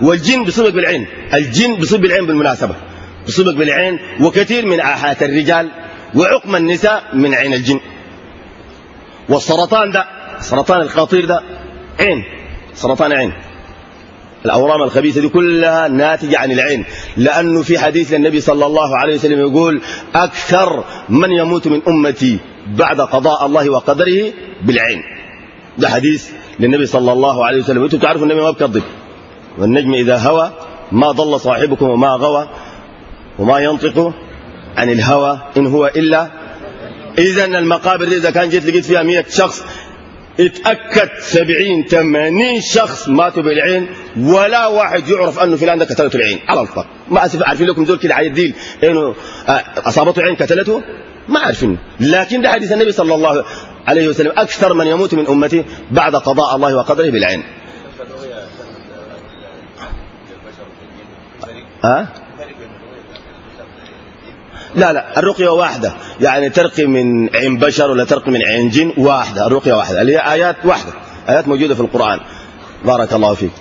والجن بيصيبك بالعين، الجن بيصيب بالعين بالمناسبة، بيصيبك بالعين، وكثير من آحات الرجال وعقم النساء من عين الجن. والسرطان ده، السرطان الخطير ده عين، سرطان عين. الأورام الخبيثة دي كلها ناتجة عن العين، لأنه في حديث للنبي صلى الله عليه وسلم يقول أكثر من يموت من أمتي بعد قضاء الله وقدره بالعين. ده حديث للنبي صلى الله عليه وسلم. وانتم تعرفوا النبي ما بكذب، والنجم إذا هوى ما ضل صاحبكم وما غوى وما ينطق عن الهوى إن هو إلا. إذن المقابر دي إذا كان جيت لقيت فيها 100 شخص، اتأكد 70-80 شخص ماتوا بالعين، ولا واحد يعرف أنه فلان ده قتلته العين على الأطلاق. ما أسف، عارفين لكم دول كده عيديل إنه أصابته عين قتلته، ما عارفين. لكن ده حديث النبي صلى الله عليه وسلم أكثر من يموت من أمتي بعد قضاء الله وقدره بالعين. لا لا، الرقية واحدة، يعني ترقي من عين بشر ولا ترقي من عين جن واحدة، الرقية واحدة اللي هي آيات واحدة، آيات موجودة في القرآن. بارك الله فيك.